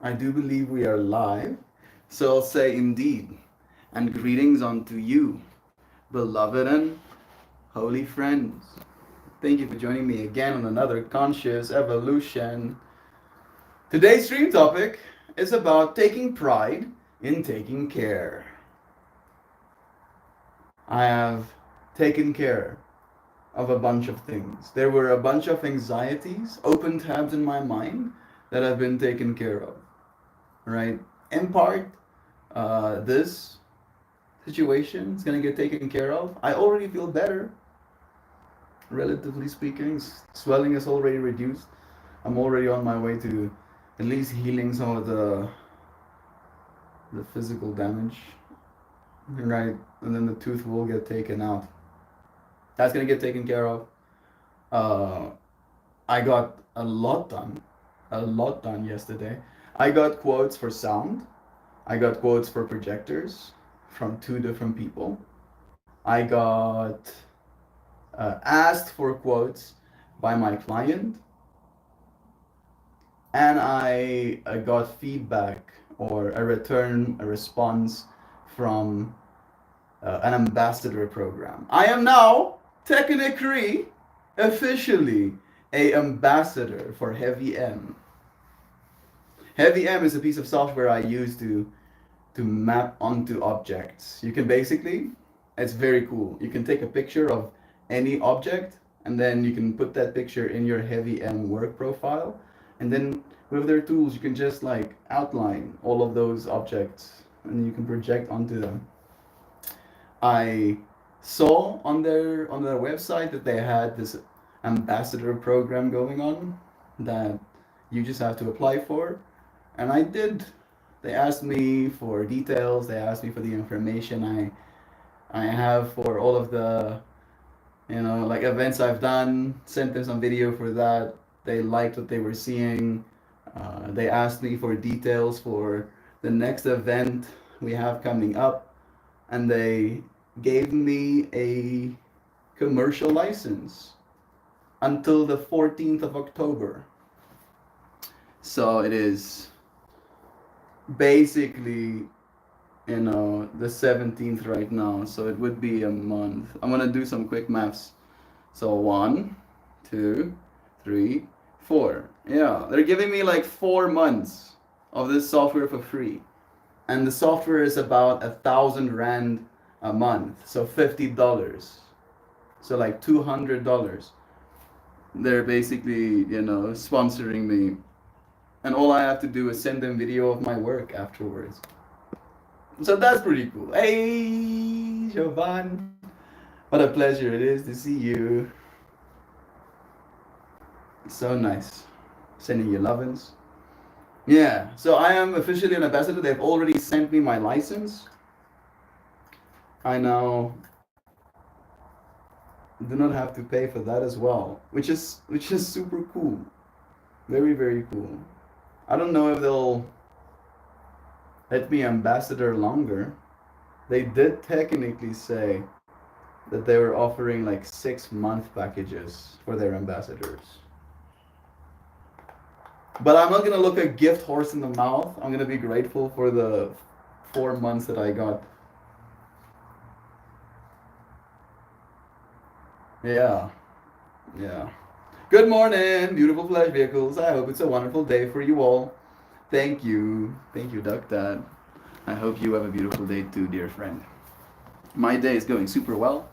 I do believe we are live. So I'll say indeed, and greetings unto you, beloved and holy friends. Thank you for joining me again on another Conscious Evolution. Today's stream topic is about taking pride in taking care. I have taken care of a bunch of things. There were a bunch of anxieties, open tabs in my mind that have been taken care of, right? In part, this situation is gonna get taken care of. I already feel better, relatively speaking. Swelling is already reduced. I'm already on my way to at least healing some of the physical damage, right? And then the tooth will get taken out. That's gonna get taken care of. Uh, I got a lot done yesterday. I got quotes for sound. I got quotes for projectors from two different people. I got asked for quotes by my client, and I got feedback or a response from an ambassador program. I am now technically, officially, a ambassador for Heavy M. Heavy M is a piece of software I use to map onto objects. You can basically, it's very cool. You can take a picture of any object and then you can put that picture in your Heavy M work profile. And then with their tools, you can just like outline all of those objects and you can project onto them. I saw on their website that they had this ambassador program going on that you just have to apply for, and I did. They asked me for details. They asked me for the information I have for all of the like events I've done. Sent them some video for that. They liked what they were seeing. They asked me for details for the next event we have coming up, and they gave me a commercial license until the 14th of October. So it is basically, the 17th right now. So it would be a month. I'm gonna do some quick maths. So 1, 2, 3, 4. Yeah, they're giving me like 4 months of this software for free. And the software is about 1,000 Rand a month. So $50. So like $200. They're basically, sponsoring me. And all I have to do is send them video of my work afterwards. So that's pretty cool. Hey, Jovan. What a pleasure it is to see you. So nice. Sending you lovin's. Yeah, so I am officially an ambassador. They've already sent me my license. I now do not have to pay for that as well, which is super cool. Very, very cool. I don't know if they'll let me ambassador longer. They did technically say that they were offering like 6-month packages for their ambassadors. But I'm not gonna look a gift horse in the mouth. I'm gonna be grateful for the 4 months that I got. Yeah. Yeah. Good morning, beautiful flash vehicles. I hope it's a wonderful day for you all. Thank you. Thank you, Duck Dad. I hope you have a beautiful day too, dear friend. My day is going super well.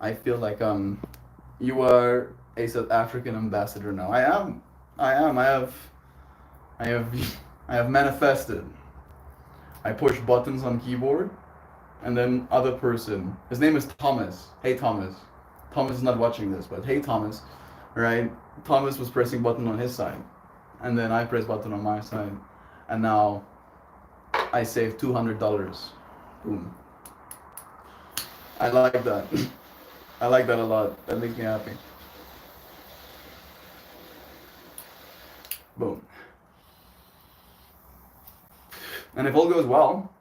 I feel like you are a South African ambassador now. I am. I am. I have I have manifested. I push buttons on keyboard and then other person. His name is Thomas. Hey Thomas. Thomas is not watching this, but hey Thomas. Right? Thomas was pressing button on his side. And then I press button on my side. And now I saved $200. Boom. I like that. I like that a lot. That makes me happy. Boom. And if all goes well,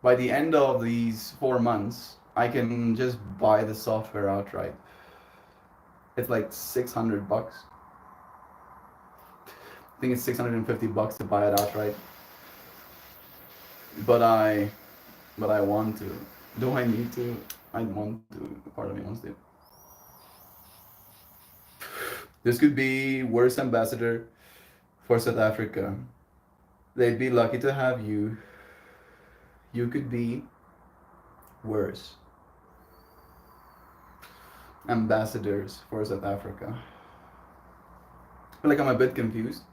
by the end of these 4 months, I can just buy the software outright. It's like $600. I think it's $650 to buy it outright. but I want to. Do I need to? I want to. Part of me wants to. This could be worst ambassador for South Africa. They'd be lucky to have you. You could be worse ambassadors for South Africa. I feel like I'm a bit confused.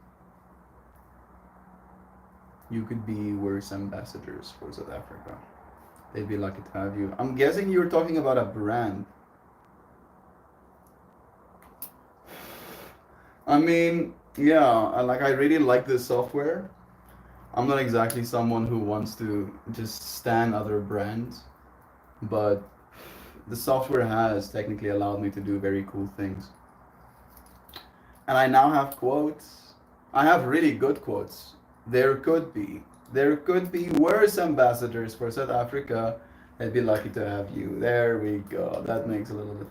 You could be worse ambassadors for South Africa. They'd be lucky to have you. I'm guessing you're talking about a brand. I mean, yeah, I really like this software. I'm not exactly someone who wants to just stan other brands, but the software has technically allowed me to do very cool things. And I now have quotes. I have really good quotes. There could be. There could be worse ambassadors for South Africa. I'd be lucky to have you. There we go. That makes a little bit.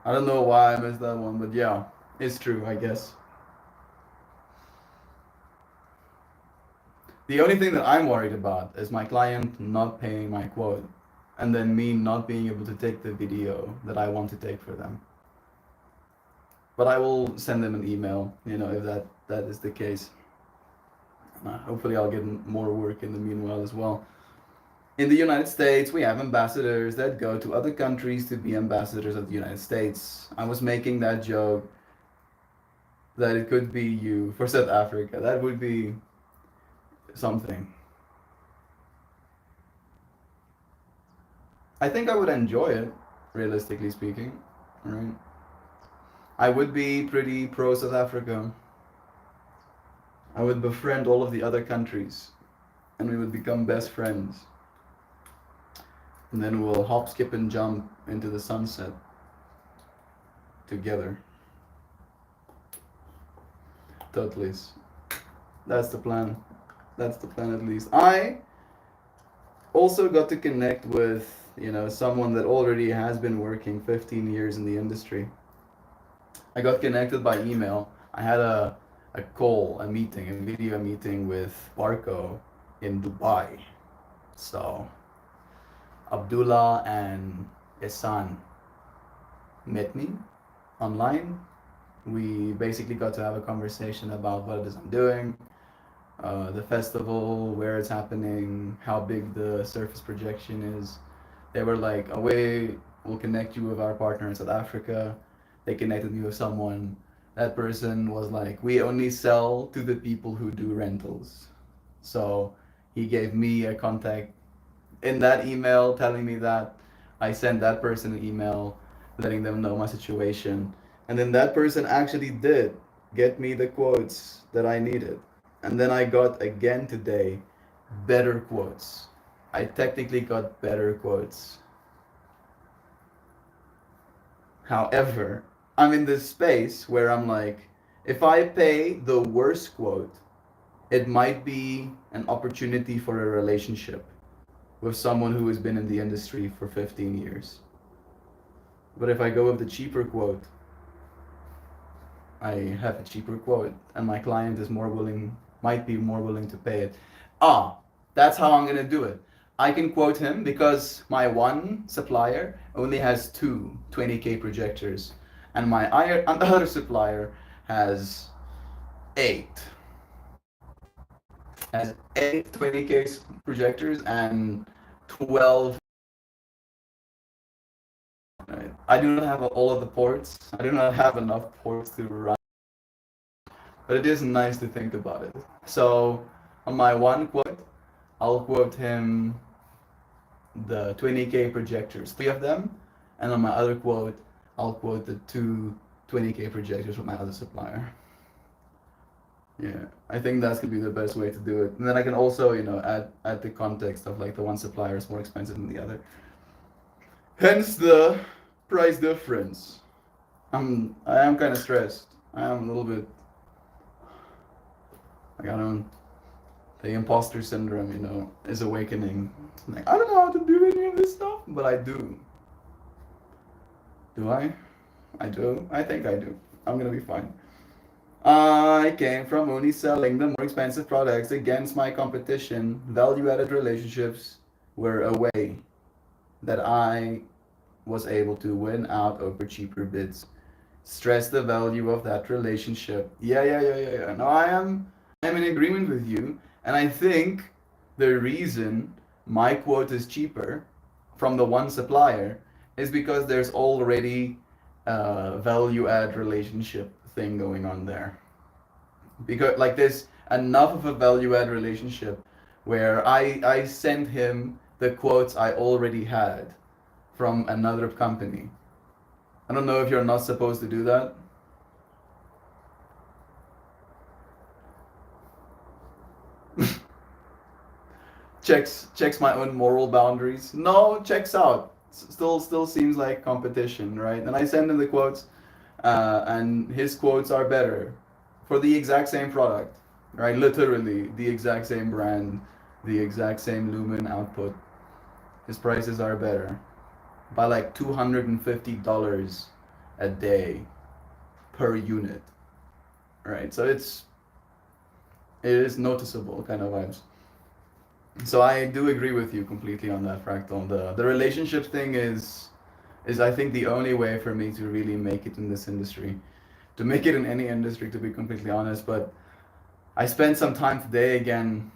I don't know why I missed that one, but yeah, it's true, I guess. The only thing that I'm worried about is my client not paying my quote and then me not being able to take the video that I want to take for them. But I will send them an email, if that is the case. Hopefully I'll get more work in the meanwhile as well. In the United States, we have ambassadors that go to other countries to be ambassadors of the United States. I was making that joke that it could be you for South Africa. That would be something. I think I would enjoy it, realistically speaking. Right? I would be pretty pro South Africa. I would befriend all of the other countries and we would become best friends. And then we'll hop, skip, and jump into the sunset together. Totally. That's the plan. That's the plan at least. I also got to connect with, someone that already has been working 15 years in the industry. I got connected by email. I had a call, a meeting, a video meeting with Barco in Dubai. So Abdullah and Ihsan met me online. We basically got to have a conversation about what it is I'm doing, the festival, where it's happening, how big the surface projection is. They were like, away, we'll connect you with our partner in South Africa. They connected me with someone. That person was like, we only sell to the people who do rentals. So he gave me a contact in that email telling me that. I sent that person an email letting them know my situation. And then that person actually did get me the quotes that I needed. And then I got again today better quotes. I technically got better quotes. However, I'm in this space where I'm like, if I pay the worst quote, it might be an opportunity for a relationship with someone who has been in the industry for 15 years. But if I go with the cheaper quote, I have a cheaper quote and my client is might be more willing to pay it. That's how I'm gonna do it. I can quote him because my one supplier only has two 20K projectors and my other supplier has eight. Has eight 20K projectors and 12. I do not have all of the ports. I do not have enough ports to run. But it is nice to think about it. So on my one quote, I'll quote him the 20K projectors, three of them. And on my other quote, I'll quote the two 20K projectors from my other supplier. Yeah, I think that's gonna be the best way to do it. And then I can also, add the context of like the one supplier is more expensive than the other. Hence the price difference. I am kind of stressed. I am a little bit like the imposter syndrome, is awakening. Like I don't know how to do any of this stuff, but I do. Do I? I do. I think I do. I'm gonna be fine. I came from only selling the more expensive products against my competition. Value-added relationships were a way that I was able to win out over cheaper bids. Stress the value of that relationship. Yeah. No, I'm in agreement with you. And I think the reason my quote is cheaper from the one supplier is because there's already a value add relationship thing going on there. Because like there's enough of a value add relationship where I sent him the quotes I already had from another company. I don't know if you're not supposed to do that. Checks my own moral boundaries. No, checks out. Still seems like competition, right? And I send him the quotes, and his quotes are better for the exact same product, right? Literally the exact same brand, the exact same lumen output. His prices are better by like $250 a day per unit, right? So it is noticeable kind of vibes. So I do agree with you completely on that, Fractal. The relationship thing is I think the only way for me to really make it in this industry, to make it in any industry, to be completely honest. But I spent some time today again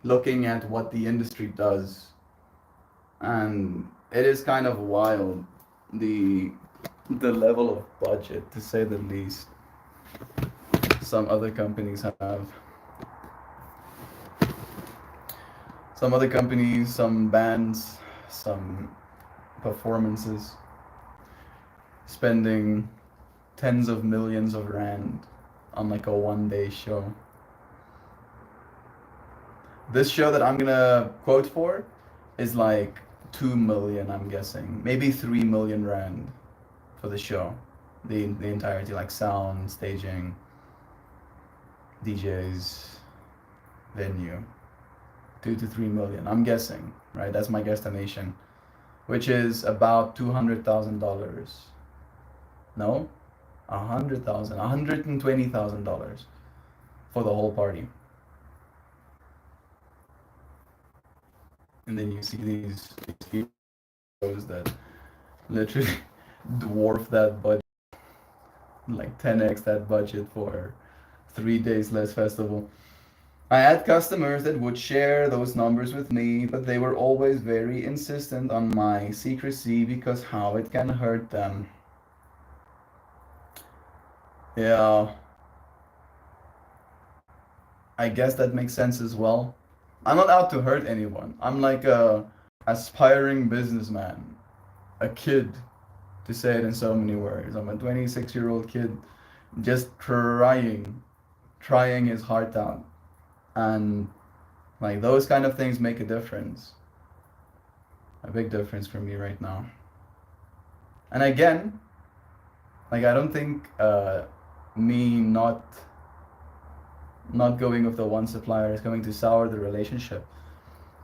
looking at what the industry does, and it is kind of wild, the the level of budget, to say the least, some other companies have. Some other companies, some bands, some performances, spending tens of millions of rand on like a 1 day show. This show that I'm gonna quote for is like 2 million, I'm guessing. Maybe 3 million rand for the show. The entirety, like sound, staging, DJs, venue. 2 to 3 million, I'm guessing, right? That's my guesstimation, which is about $200,000. No, 100,000, $120,000 for the whole party. And then you see these shows that literally dwarf that budget, like 10x that budget for 3 days less festival. I had customers that would share those numbers with me, but they were always very insistent on my secrecy because how it can hurt them. Yeah, I guess that makes sense as well. I'm not out to hurt anyone. I'm like a aspiring businessman, a kid, to say it in so many words. I'm a 26-year-old kid just trying his heart out. And like those kind of things make a difference. A big difference for me right now. And again, like I don't think me not going with the one supplier is going to sour the relationship,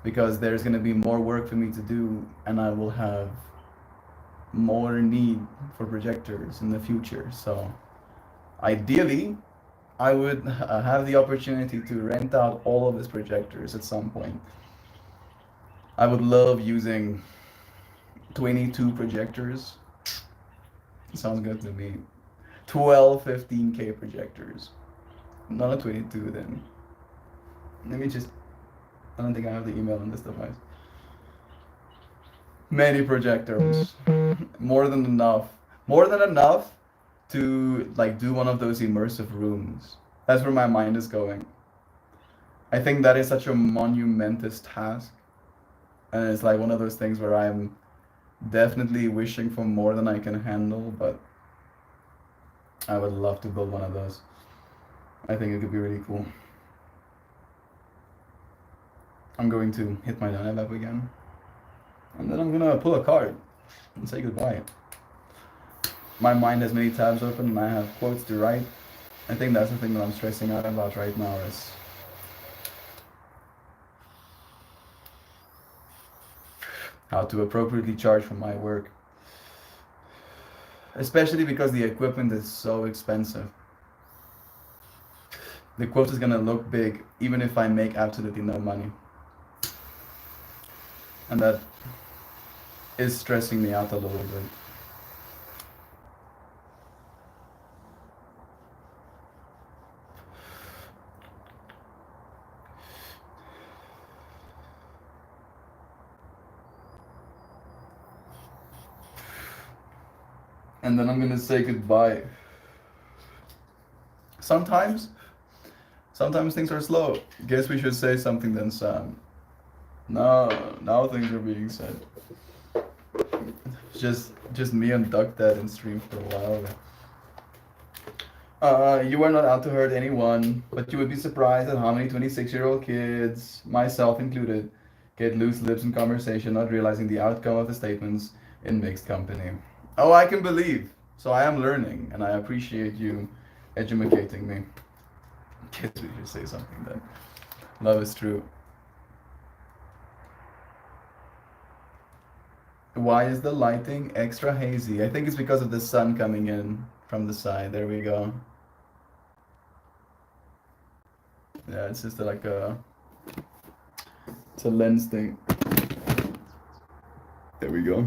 because there's going to be more work for me to do and I will have more need for projectors in the future. So ideally I would have the opportunity to rent out all of his projectors at some point. I would love using 22 projectors. Sounds good to me. 12 15K projectors. Not a 22 then. Let me just, I don't think I have the email on this device. Many projectors. More than enough. More than enough to like do one of those immersive rooms. That's where my mind is going. I think that is such a monumentous task. And it's like one of those things where I'm definitely wishing for more than I can handle, but I would love to build one of those. I think it could be really cool. I'm going to hit my Dynab app again. And then I'm gonna pull a card and say goodbye. My mind has many tabs open and I have quotes to write. I think that's the thing that I'm stressing out about right now is how to appropriately charge for my work. especially because the equipment is so expensive. The quote is gonna look big even if I make absolutely no money, and that is stressing me out a little bit. And then I'm gonna say goodbye. Sometimes, sometimes things are slow. Guess we should say something then, Sam. No, now things are being said. Just me and Duck Dad in stream for a while. You are not out to hurt anyone, but you would be surprised at how many 26-year-old kids, myself included, get loose lips in conversation, not realizing the outcome of the statements in mixed company. Oh, I can believe. So I am learning, and I appreciate you educating me. Guess we should say something then. Love is true. Why is the lighting extra hazy? I think it's because of the sun coming in from the side. There we go. Yeah, it's just like it's a lens thing. There we go.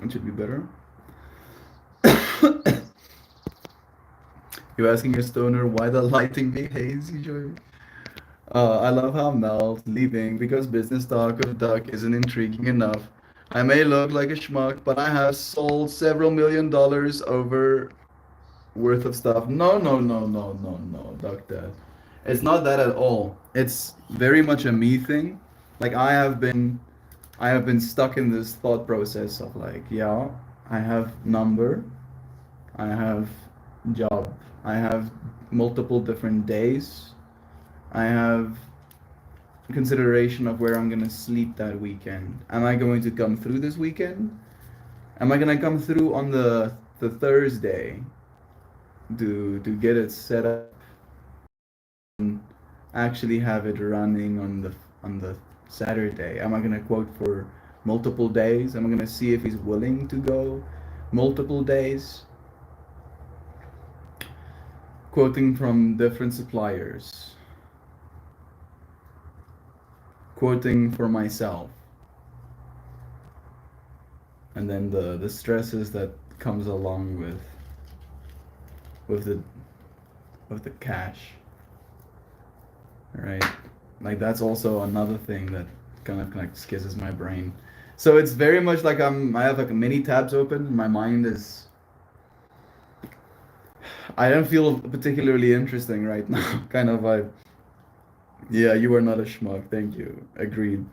It should be better. You're asking your stoner why the lighting be hazy, Joey? I love how Mel's leaving because business talk of Duck isn't intriguing enough. I may look like a schmuck, but I have sold several $1 million over worth of stuff. No, no, no, no, no, no, Duck Dad. It's not that at all. It's very much a me thing. Like I have been stuck in this thought process of like, yeah, I have number, I have job, I have multiple different days, I have consideration of where I'm gonna sleep that weekend. Am I going to come through this weekend? Am I gonna come through on the Thursday to get it set up and actually have it running on the Saturday? Am I gonna quote for multiple days? Am I gonna see if he's willing to go multiple days? Quoting from different suppliers. Quoting for myself. And then the stresses that comes along with the with the cash. Right? Like that's also another thing that kind of like skizzes my brain. So it's very much like I have like many tabs open. My mind is I don't feel particularly interesting right now. Kind of vibe. Yeah, you are not a schmuck. Thank you. Agreed.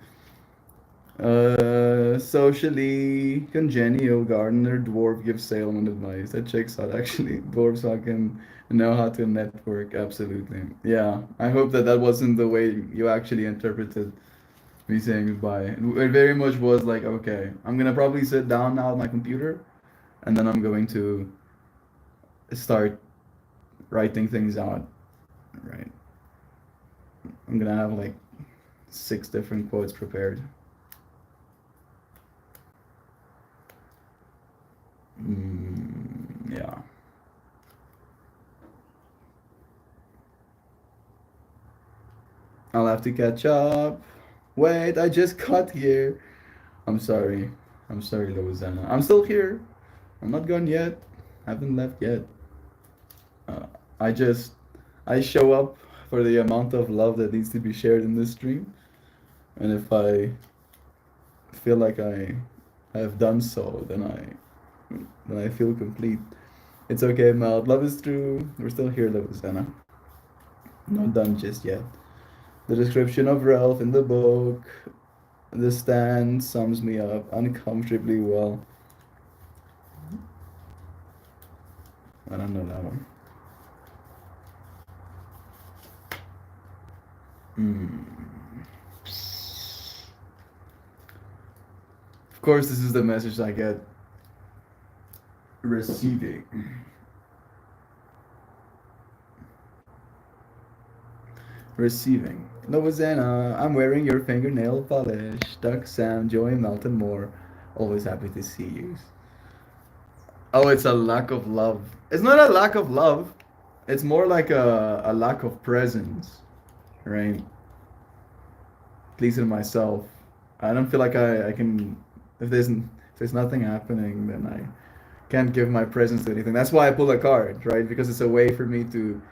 Socially congenial gardener dwarf gives salesman advice. That checks out actually. Dwarves fucking know how to network. Absolutely. Yeah. I hope that that wasn't the way you actually interpreted me saying goodbye. It very much was like, okay, I'm gonna probably sit down now at my computer, and then I'm going to start writing things out. Right. I'm gonna have like 6 different quotes prepared. Yeah. I'll have to catch up. Wait, I just got here. I'm sorry. I'm sorry, Louisiana. I'm still here. I'm not gone yet. Haven't left yet. Uh, I just I show up for the amount of love that needs to be shared in this stream, and if I feel like I have done so, then I feel complete. It's okay, Mel. Love is true. We're still here, Louisiana. Not done just yet. The description of Ralph in the book, The Stand, sums me up uncomfortably well. I don't know that one. Of course, this is the message I get receiving. Receiving. Novazana, I'm wearing your fingernail polish. Duck Sam, Joey Melton Moore. Always happy to see you. Oh, it's a lack of love. It's not a lack of love. It's more like a lack of presence, right? At least in myself. I don't feel like I can, if there's nothing happening, then I can't give my presence to anything. That's why I pull a card, right? Because it's a way for me to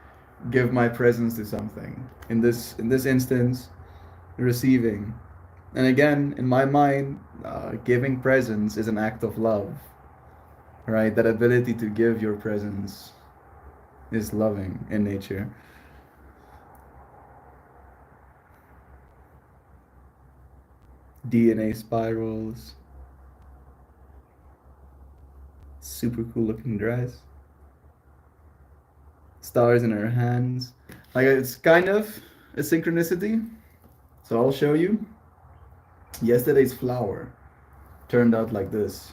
give my presence to something. In this instance, receiving. And again, in my mind, giving presence is an act of love, right? That ability to give your presence is loving in nature. DNA spirals, super cool looking dress, stars in her hands. Like it's kind of a synchronicity. So I'll show you. Yesterday's flower turned out like this.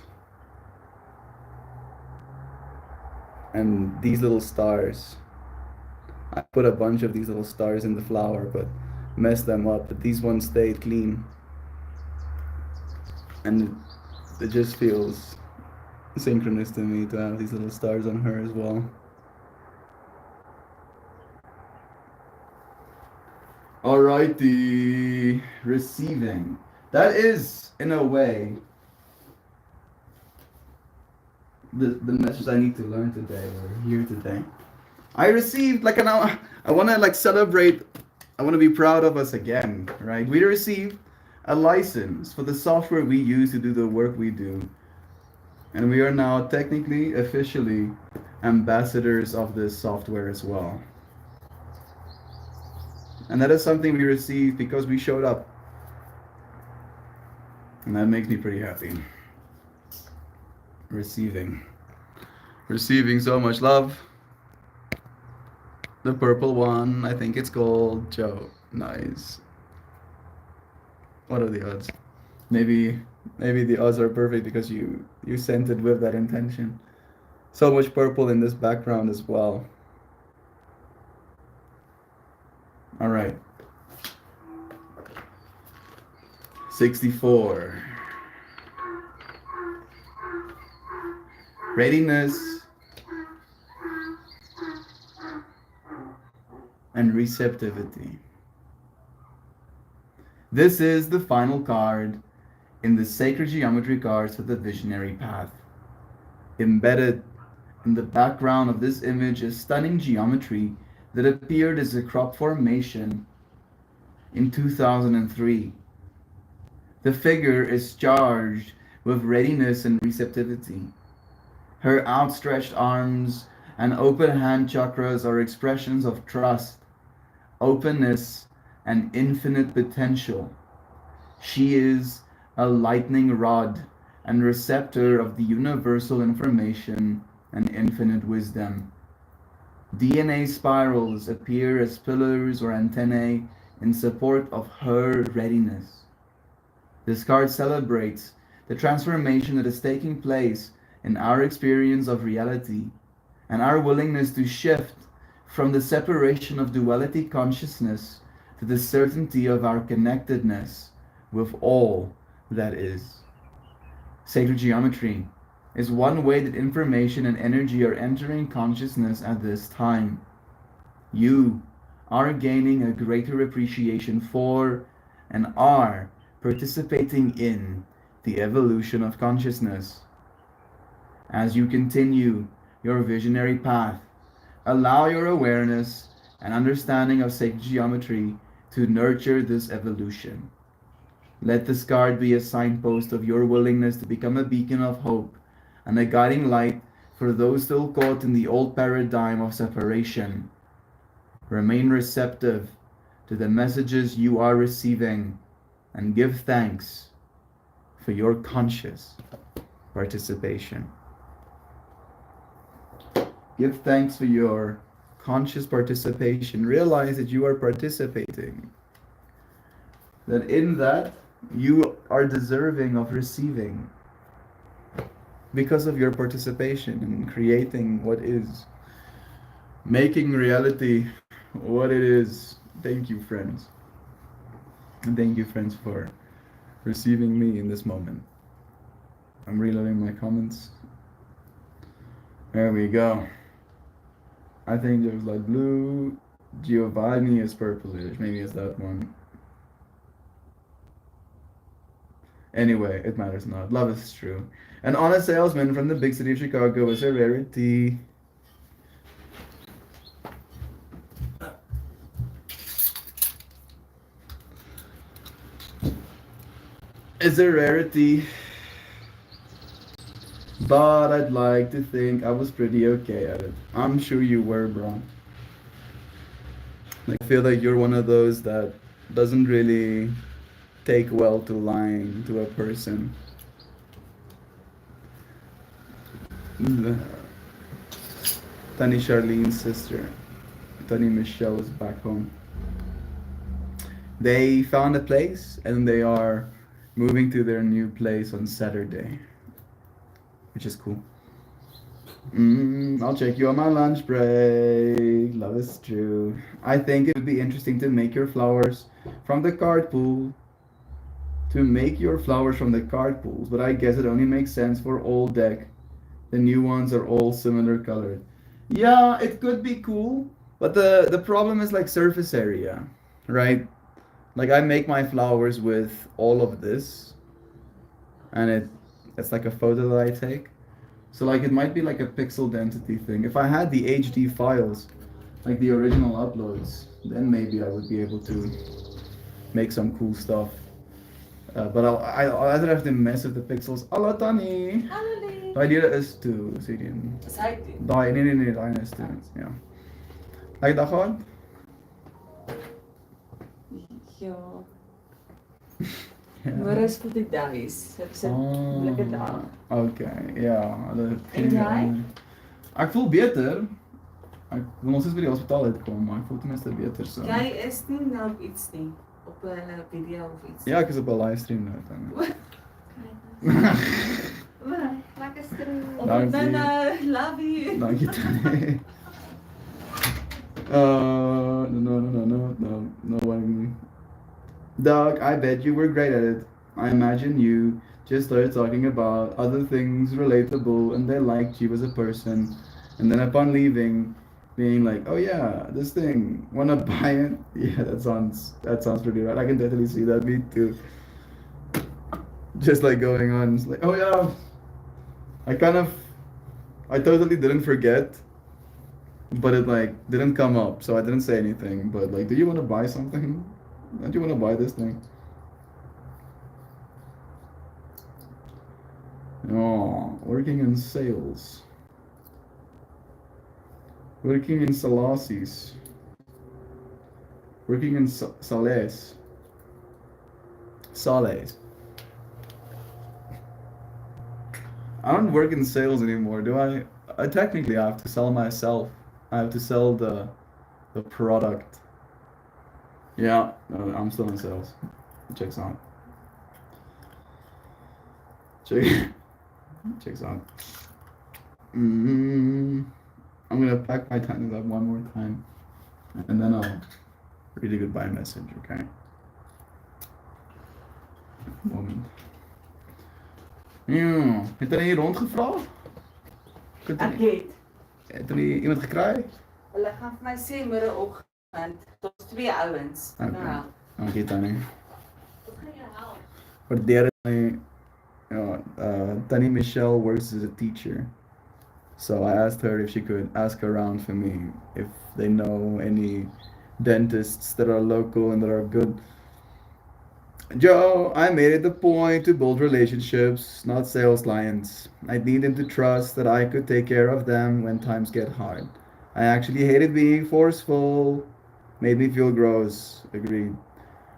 And these little stars. I put a bunch of these little stars in the flower, but messed them up. But these ones stayed clean. And it just feels synchronous to me to have these little stars on her as well. Alrighty, receiving. That is, in a way, the message I need to learn today or hear today. I received like an hour. I want to like celebrate. I want to be proud of us again, right? We received a license for the software we use to do the work we do. And we are now technically, officially ambassadors of this software as well. And that is something we received because we showed up. And that makes me pretty happy. Receiving so much love. The purple one, I think it's called Joe. Nice. What are the odds? Maybe the odds are perfect because you sent it with that intention. So much purple in this background as well. All right. 64. Readiness and receptivity. This is the final card in the sacred geometry cards for the visionary path. Embedded in the background of this image is stunning geometry that appeared as a crop formation in 2003. The figure is charged with readiness and receptivity. Her outstretched arms and open hand chakras are expressions of trust, openness, and infinite potential. She is a lightning rod and receptor of the universal information and infinite wisdom. DNA spirals appear as pillars or antennae in support of her readiness. This card celebrates the transformation that is taking place in our experience of reality and our willingness to shift from the separation of duality consciousness to the certainty of our connectedness with all that is. Sacred geometry is one way that information and energy are entering consciousness at this time. You are gaining a greater appreciation for and are participating in the evolution of consciousness. As you continue your visionary path, allow your awareness and understanding of sacred geometry to nurture this evolution. Let this card be a signpost of your willingness to become a beacon of hope and a guiding light for those still caught in the old paradigm of separation. Remain receptive to the messages you are receiving and give thanks for your conscious participation. Give thanks for your conscious participation. Realize that you are participating. That in that, you are deserving of receiving because of your participation in creating what is, making reality what it is. Thank you, friends. And thank you, friends, for receiving me in this moment. I'm reloading my comments. There we go. I think there's like blue. Giovanni is purplish. Maybe it's that one. Anyway, it matters not. Love is true. An honest salesman from the big city of Chicago is a rarity. It's a rarity. But I'd like to think I was pretty okay at it. I'm sure you were, bro. I feel like you're one of those that doesn't really take well to lying to a person. Tani Charlene's sister, Tani Michelle, is back home. They found a place and they are moving to their new place on Saturday, which is cool. I'll check you on my lunch break. Love is true. I think it would be interesting to make your flowers from the card pool. To make your flowers from the card pools, but I guess it only makes sense for old deck. The new ones are all similar colored. Yeah, it could be cool, but the problem is like surface area, right? Like I make my flowers with all of this, and it's like a photo that I take. So like it might be like a pixel density thing. If I had the HD files, like the original uploads, then maybe I would be able to make some cool stuff. But I'll either have to mess with the pixels. Hallo Tannie! Hallo Lee. Daai deur is toe, sê die. Is hy toe? Nee, daai is toe. Ja. Hy het dag gehad? Ja. Ja. Môre is vir die days. Ek sê lekker dag. Okay, ja. Hulle En jy? Ek voel beter. Ek wil ons is by die hospitaal uitkom, maar ek voel ten minste beter so. Jy is nie nou op iets nie. Op 'n video of iets. Ja, ek is op 'n livestream nou dan. Lekker stream. Dankie. Love you. Dankie Tannie. No one. Doug, I bet you were great at it. I imagine you just started talking about other things relatable and they liked you as a person. And then upon leaving, being like, oh yeah, this thing, wanna buy it? Yeah, that sounds pretty right. I can definitely see that, me too. Just like going on, it's like, oh yeah, I totally didn't forget, but it like didn't come up, so I didn't say anything. But like, do you want to buy something? Don't you want to buy this thing? Oh, working in sales. Working in Salasis. Working in Sales. Sales. I don't work in sales anymore, do I? I technically have to sell myself. I have to sell the product. Yeah, no, I'm still in sales. Checks out. Checks out. I'm gonna pack my tiny up one more time, and then I'll read a goodbye message. Okay. Moment. Ja, het er hier rondgevra? Ek het. Het er iemand gekry? Hulle gaan vir my sê môreoggend. Daar's 2 ouens. Okay. Nou. Dankie Tannie. Wat gaan jy help? Waardeer my. Tani Michelle works as a teacher, so I asked her if she could ask around for me if they know any dentists that are local and that are good. Joe, I made it a point to build relationships, not sales lines. I need them to trust that I could take care of them when times get hard. I actually hated being forceful. Made me feel gross. Agreed.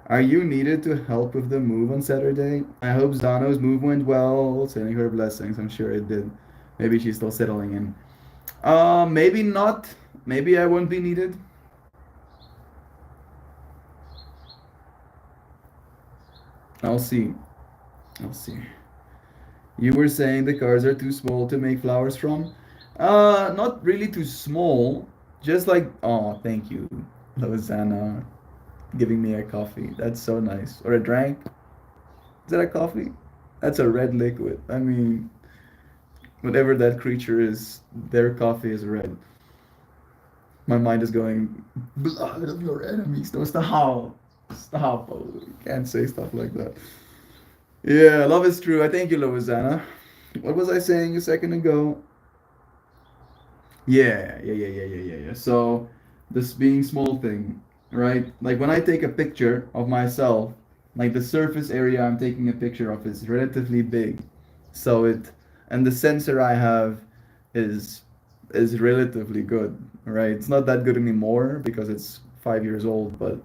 Are you needed to help with the move on Saturday? I hope Zano's move went well. Sending her blessings. I'm sure it did. Maybe she's still settling in. Maybe not. Maybe I won't be needed. I'll see. You were saying the cards are too small to make flowers from? Not really too small. Just like, oh, thank you, Losanna, giving me a coffee. That's so nice. Or a drink. Is that a coffee? That's a red liquid. I mean, whatever that creature is, their coffee is red. My mind is going, blood of your enemies. No, stop. Stop. Oh, you can't say stuff like that. Yeah, love is true. I thank you, Louisiana. What was I saying a second ago? Yeah. So, this being small thing, right? Like when I take a picture of myself, like the surface area I'm taking a picture of is relatively big. So and the sensor I have is relatively good, right? It's not that good anymore because it's 5 years old, but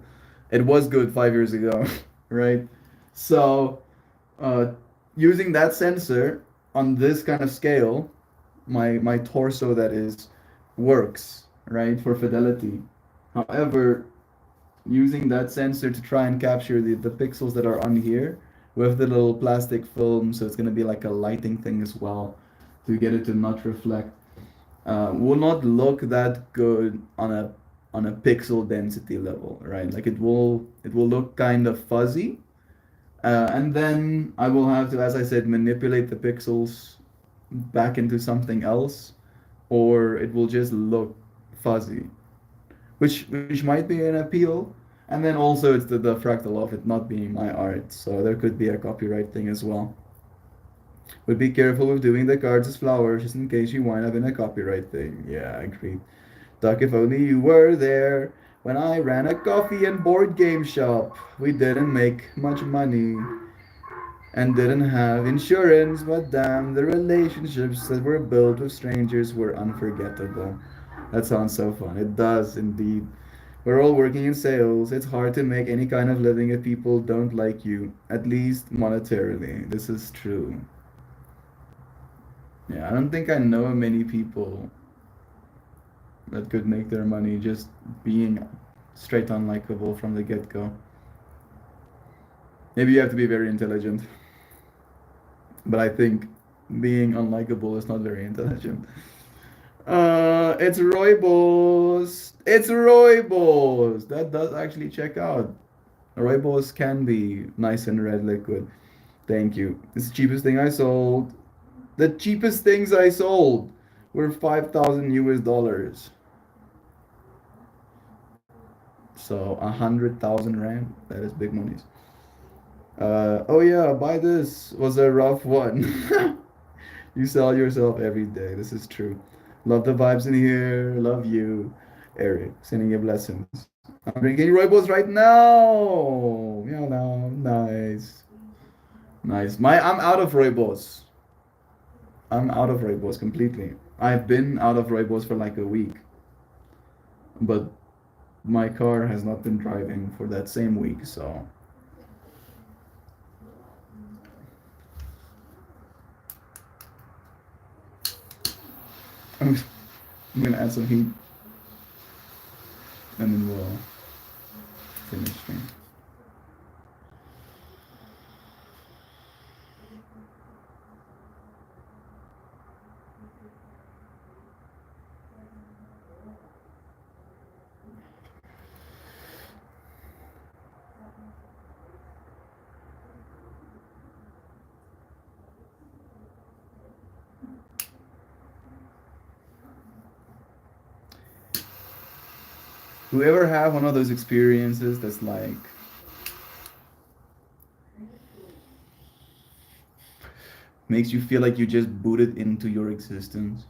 it was good 5 years ago, right? So, uh, using that sensor on this kind of scale, my torso that is works, right, for fidelity. However, using that sensor to try and capture the pixels that are on here with the little plastic film, so it's going to be like a lighting thing as well to get it to not reflect, will not look that good on a pixel density level, right? Like it will look kind of fuzzy, and then I will have to, as I said, manipulate the pixels back into something else, or it will just look fuzzy, which might be an appeal. And then also it's the fractal of it not being my art, so there could be a copyright thing as well. But be careful with doing the cards as flowers, just in case you wind up in a copyright thing. Yeah, agreed. Duck, if only you were there when I ran a coffee and board game shop. We didn't make much money and didn't have insurance, but damn, the relationships that were built with strangers were unforgettable. That sounds so fun. It does indeed. We're all working in sales. It's hard to make any kind of living if people don't like you, at least monetarily. This is true. Yeah, I don't think I know many people that could make their money just being straight unlikable from the get go. Maybe you have to be very intelligent, but I think being unlikable is not very intelligent. It's Roybos. It's Roybos. That does actually check out. Roybos can be nice and red liquid. Thank you. It's the cheapest thing I sold. The cheapest things I sold were 5,000 US dollars. So 100,000 rand. That is big monies. Oh yeah, buy this was a rough one. You sell yourself every day. This is true. Love the vibes in here. Love you, Eric. Sending you blessings. I'm drinking Roybos right now. Yeah, now, nice, nice. I'm out of Roybos. I'm out of Roybos completely. I've been out of Roybos for like a week, but my car has not been driving for that same week, so. I'm gonna add some heat, and then we'll finish stream. Do you ever have one of those experiences that's like makes you feel like you just booted into your existence?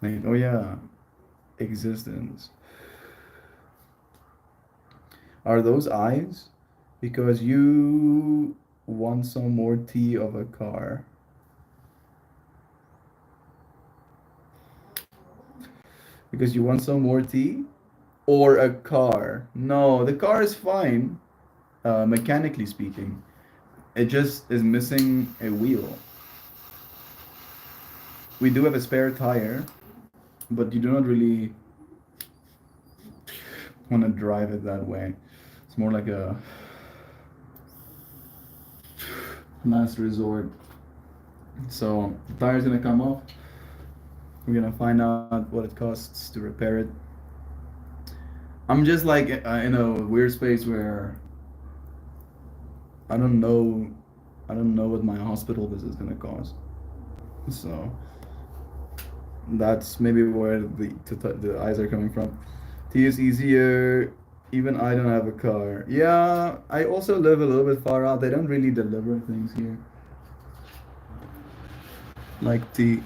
Like, oh yeah, existence. Are those eyes? Because you want some more tea of a car. Because you want some more tea? Or a car? No, the car is fine, mechanically speaking. It just is missing a wheel. We do have a spare tire, but you do not really want to drive it that way. It's more like a last resort. So the tire's gonna come off. We're gonna find out what it costs to repair it. I'm just like in a weird space where I don't know I don't know what my hospital visit is gonna cost. So that's maybe where the eyes are coming from. Tea is easier. Even I don't have a car. Yeah, I also live a little bit far out. They don't really deliver things here. Like tea,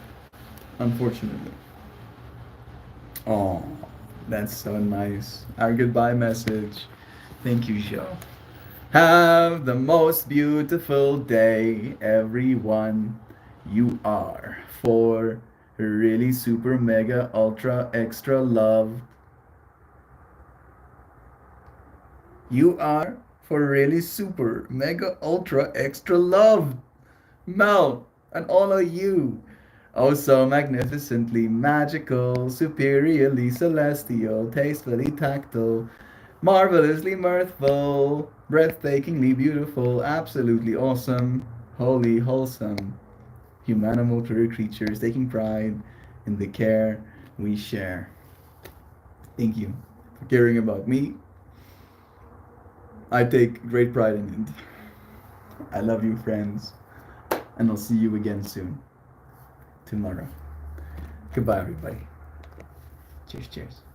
unfortunately. Oh, that's so nice. Our goodbye message. Thank you, Joe. Have the most beautiful day, everyone. You are for really super mega ultra extra love. You are for really super mega ultra extra love. Mel, and all of you. Oh, so magnificently magical, superiorly celestial, tastefully tactile, marvelously mirthful, breathtakingly beautiful, absolutely awesome, wholly wholesome, humanimal creatures taking pride in the care we share. Thank you for caring about me. I take great pride in it. I love you, friends, and I'll see you again soon. Tomorrow. Goodbye, everybody. Cheers, cheers.